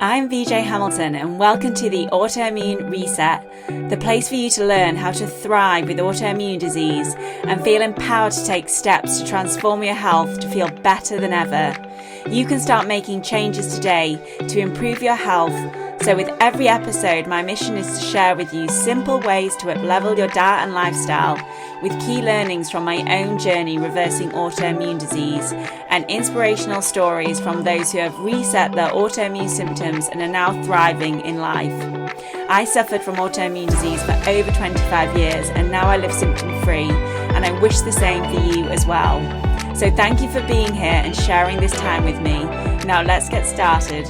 I'm VJ Hamilton and welcome to the Autoimmune RESET, the place for you to learn how to thrive with autoimmune disease and feel empowered to take steps to transform your health to feel better than ever. You can start making changes today to improve your health. So with every episode, my mission is to share with you simple ways to up-level your diet and lifestyle with key learnings from my own journey reversing autoimmune disease and inspirational stories from those who have reset their autoimmune symptoms and are now thriving in life. I suffered from autoimmune disease for over 25 years and now I live symptom-free, and I wish the same for you as well. So thank you for being here and sharing this time with me. Now let's get started.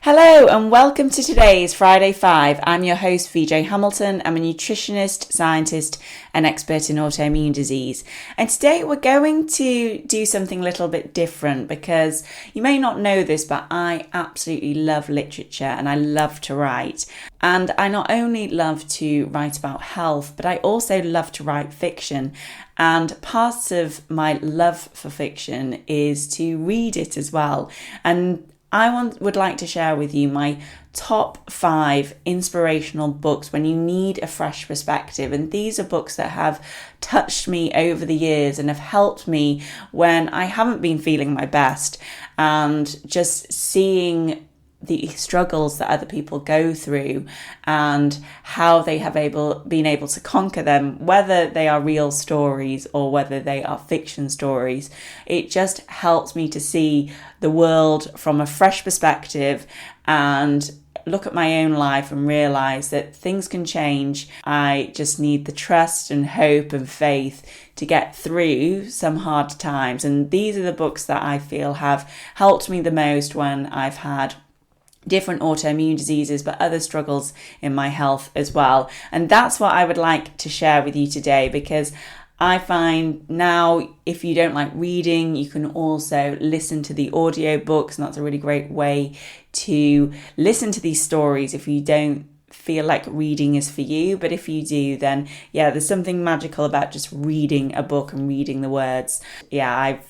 Hello and welcome to today's Friday 5. I'm your host VJ Hamilton. I'm a nutritionist, scientist and expert in autoimmune disease. And today we're going to do something a little bit different because you may not know this, but I absolutely love literature and I love to write. And I not only love to write about health, but I also love to write fiction. And parts of my love for fiction is to read it as well. And I would like to share with you my top 5 inspirational books when you need a fresh perspective. And these are books that have touched me over the years and have helped me when I haven't been feeling my best. And just seeing the struggles that other people go through and how they have been able to conquer them, whether they are real stories or whether they are fiction stories. It just helps me to see the world from a fresh perspective and look at my own life and realize that things can change. I just need the trust and hope and faith to get through some hard times. And these are the books that I feel have helped me the most when I've had different autoimmune diseases, but other struggles in my health as well. And that's what I would like to share with you today, because I find now if you don't like reading, you can also listen to the audio books, and that's a really great way to listen to these stories if you don't feel like reading is for you. But if you do, then yeah, there's something magical about just reading a book and reading the words. Yeah, I've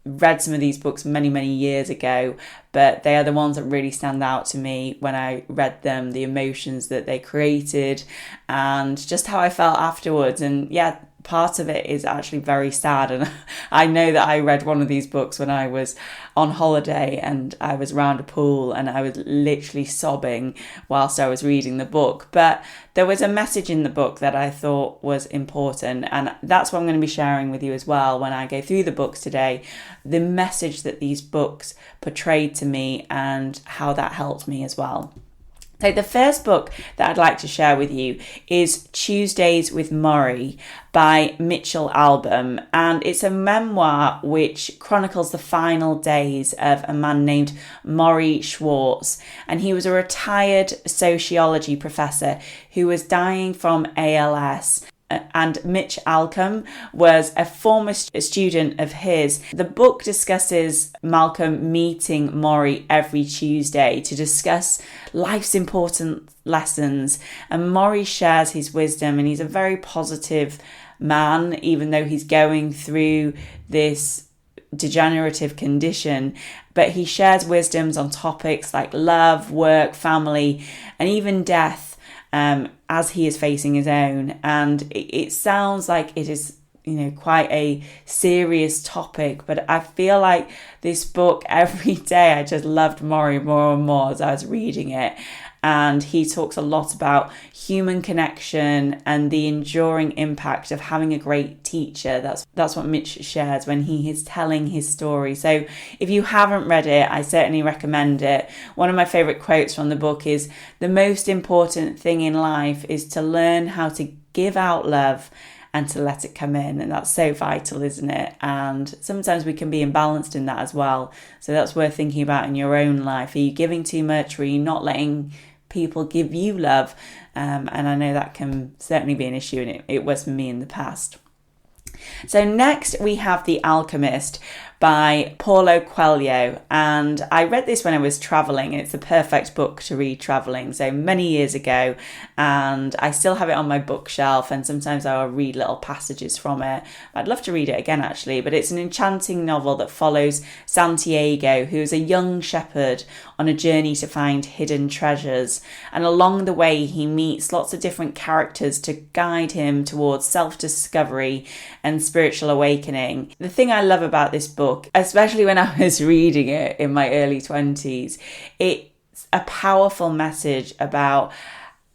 read some of these books many years ago, but they are the ones that really stand out to me when I read them, the emotions that they created and just how I felt afterwards. And yeah, part of it is actually very sad, and I know that I read one of these books when I was on holiday and I was around a pool and I was literally sobbing whilst I was reading the book. But there was a message in the book that I thought was important, and that's what I'm going to be sharing with you as well when I go through the books today, the message that these books portrayed to me and how that helped me as well. So the first book that I'd like to share with you is Tuesdays with Morrie by Mitch Albom, and it's a memoir which chronicles the final days of a man named Morrie Schwartz, and he was a retired sociology professor who was dying from ALS. And Mitch Albom was a former student of his. The book discusses Malcolm meeting Morrie every Tuesday to discuss life's important lessons. And Morrie shares his wisdom, and he's a very positive man, even though he's going through this degenerative condition. But he shares wisdoms on topics like love, work, family, and even death. As he is facing his own. And it sounds like it is, quite a serious topic, but I feel like this book, every day I just loved Morrie more and more as I was reading it. And he talks a lot about human connection and the enduring impact of having a great teacher. That's what Mitch shares when he is telling his story. So if you haven't read it, I certainly recommend it. One of my favourite quotes from the book is, "The most important thing in life is to learn how to give out love and to let it come in." And that's so vital, isn't it? And sometimes we can be imbalanced in that as well. So that's worth thinking about in your own life. Are you giving too much, or are you not letting people give you love? And I know that can certainly be an issue, and it was for me in the past. So next we have The Alchemist by Paulo Coelho, and I read this when I was traveling, and it's the perfect book to read traveling, so many years ago, and I still have it on my bookshelf, and sometimes I'll read little passages from it. I'd love to read it again actually, but it's an enchanting novel that follows Santiago, who is a young shepherd on a journey to find hidden treasures, and along the way he meets lots of different characters to guide him towards self-discovery and spiritual awakening. The thing I love about this book, especially when I was reading it in my early 20s, it's a powerful message about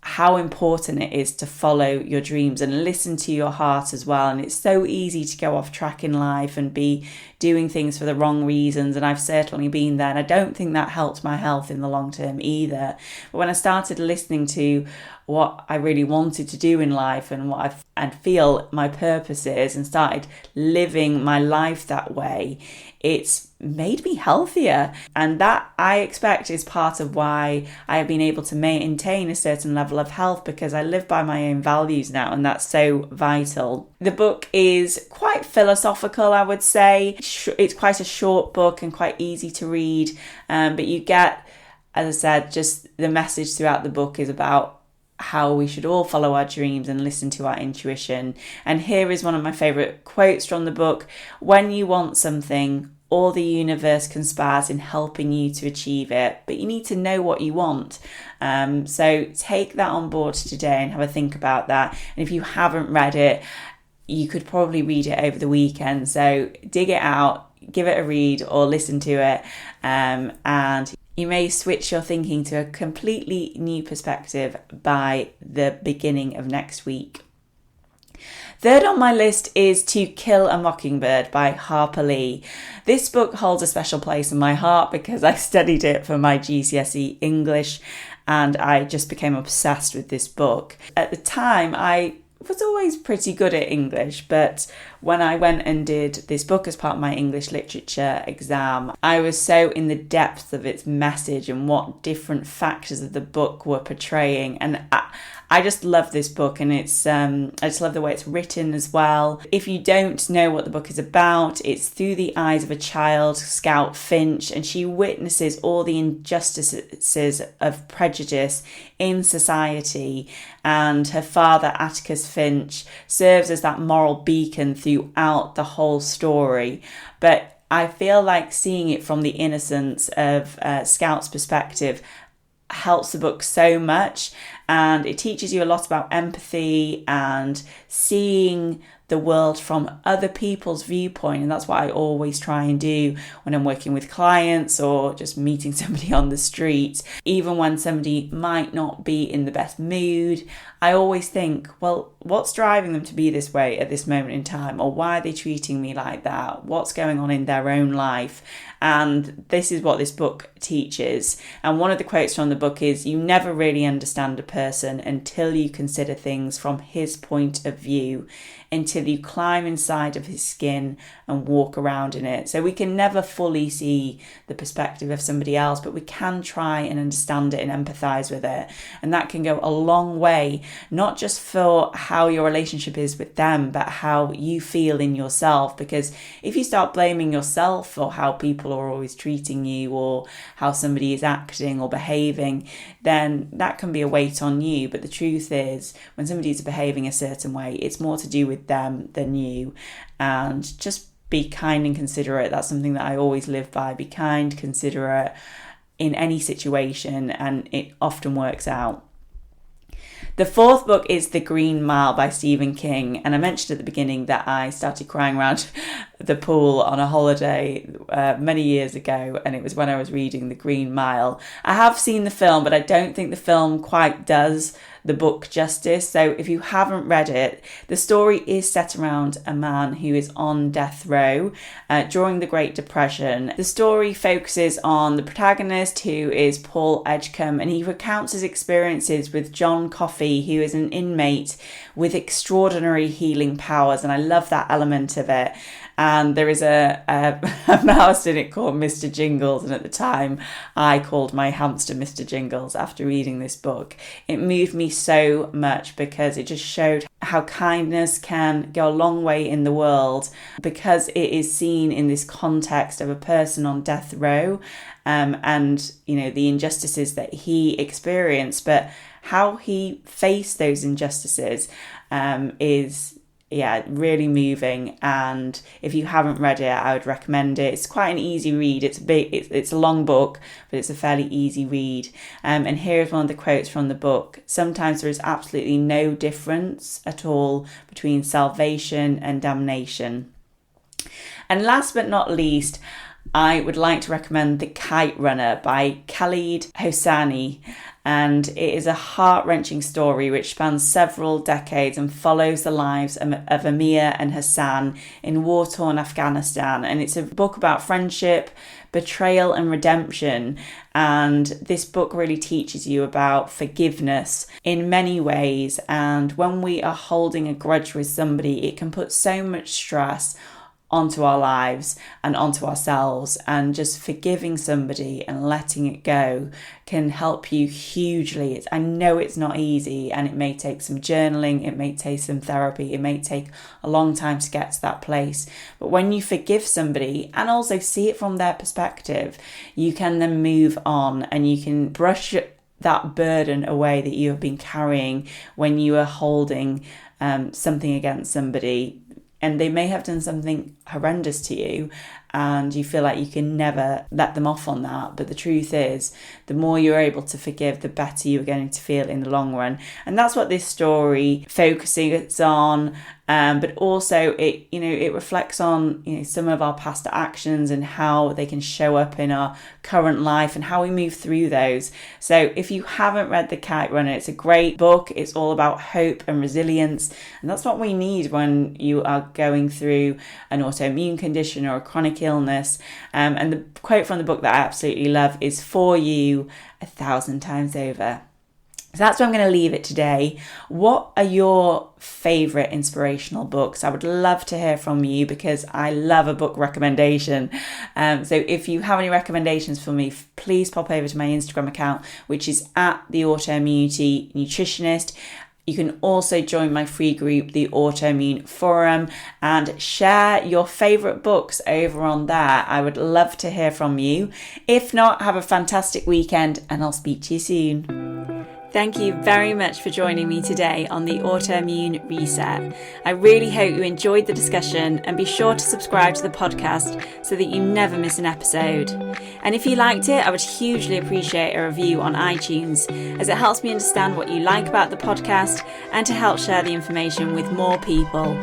how important it is to follow your dreams and listen to your heart as well. And it's so easy to go off track in life and be doing things for the wrong reasons, and I've certainly been there, and I don't think that helped my health in the long term either. But when I started listening to what I really wanted to do in life and what I feel my purpose is, and started living my life that way, it's made me healthier. And that, I expect, is part of why I have been able to maintain a certain level of health, because I live by my own values now, and that's so vital. The book is quite philosophical, I would say. It's quite a short book and quite easy to read, but you get, as I said, just the message throughout the book is about how we should all follow our dreams and listen to our intuition. And here is one of my favourite quotes from the book: "When you want something, all the universe conspires in helping you to achieve it, but you need to know what you want." So take that on board today and have a think about that. And if you haven't read it, you could probably read it over the weekend. So dig it out, give it a read or listen to it, and you may switch your thinking to a completely new perspective by the beginning of next week. Third on my list is To Kill a Mockingbird by Harper Lee. This book holds a special place in my heart because I studied it for my GCSE English, and I just became obsessed with this book. At the time, I was always pretty good at English, but when I went and did this book as part of my English literature exam, I was so in the depth of its message and what different factors of the book were portraying, and I just love this book, and it's I just love the way it's written as well. If you don't know what the book is about, it's through the eyes of a child, Scout Finch, and she witnesses all the injustices of prejudice in society, and her father, Atticus Finch, serves as that moral beacon throughout the whole story. But I feel like seeing it from the innocence of Scout's perspective helps the book so much, and it teaches you a lot about empathy and seeing the world from other people's viewpoint. And that's what I always try and do when I'm working with clients or just meeting somebody on the street. Even when somebody might not be in the best mood, I always think, well, what's driving them to be this way at this moment in time? Or why are they treating me like that? What's going on in their own life? And this is what this book teaches. And one of the quotes from the book is, "You never really understand a person until you consider things from his point of view, until you climb inside of his skin and walk around in it." So we can never fully see the perspective of somebody else, but we can try and understand it and empathize with it. And that can go a long way, not just for how your relationship is with them, but how you feel in yourself. Because if you start blaming yourself for how people are always treating you or how somebody is acting or behaving, then that can be a weight on you. But the truth is, when somebody's behaving a certain way, it's more to do with them than you. And just be kind and considerate. That's something that I always live by. Be kind, considerate in any situation, and it often works out. The fourth book is The Green Mile by Stephen King, and I mentioned at the beginning that I started crying around the pool on a holiday many years ago, and it was when I was reading The Green Mile. I have seen the film, but I don't think the film quite does the book justice. So if you haven't read it, the story is set around a man who is on death row during the Great Depression. The story focuses on the protagonist, who is Paul Edgecombe, and he recounts his experiences with John Coffey, who is an inmate with extraordinary healing powers, and I love that element of it. And there is a mouse in it called Mr. Jingles, and at the time I called my hamster Mr. Jingles after reading this book. It moved me so much because it just showed how kindness can go a long way in the world, because it is seen in this context of a person on death row, and the injustices that he experienced, but how he faced those injustices is really moving. And if you haven't read it, I would recommend it. It's quite an easy read. It's a long book, but it's a fairly easy read. And here's one of the quotes from the book: "Sometimes there is absolutely no difference at all between salvation and damnation." And last but not least, I would like to recommend The Kite Runner by Khaled Hosseini. And it is a heart-wrenching story which spans several decades and follows the lives of Amir and Hassan in war-torn Afghanistan. And it's a book about friendship, betrayal and redemption. And this book really teaches you about forgiveness in many ways. And when we are holding a grudge with somebody, it can put so much stress onto our lives and onto ourselves, and just forgiving somebody and letting it go can help you hugely. I know it's not easy, and it may take some journaling, it may take some therapy, it may take a long time to get to that place, but when you forgive somebody and also see it from their perspective, you can then move on and you can brush that burden away that you have been carrying when you are holding something against somebody. And they may have done something horrendous to you and you feel like you can never let them off on that. But the truth is, the more you're able to forgive, the better you're going to feel in the long run. And that's what this story focuses on. But also it reflects on some of our past actions and how they can show up in our current life and how we move through those. So if you haven't read The Kite Runner, it's a great book. It's all about hope and resilience, and that's what we need when you are going through an autoimmune condition or a chronic illness. And the quote from the book that I absolutely love is, "For you 1,000 times over." So that's where I'm going to leave it today. What are your favourite inspirational books? I would love to hear from you because I love a book recommendation. So if you have any recommendations for me, please pop over to my Instagram account, which is at the Autoimmunity Nutritionist. You can also join my free group, the Autoimmune Forum, and share your favourite books over on there. I would love to hear from you. If not, have a fantastic weekend and I'll speak to you soon. Thank you very much for joining me today on the Autoimmune Reset. I really hope you enjoyed the discussion, and be sure to subscribe to the podcast so that you never miss an episode. And if you liked it, I would hugely appreciate a review on iTunes, as it helps me understand what you like about the podcast and to help share the information with more people.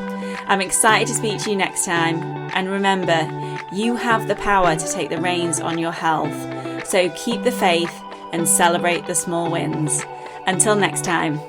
I'm excited to speak to you next time. And remember, you have the power to take the reins on your health. So keep the faith and celebrate the small wins. Until next time.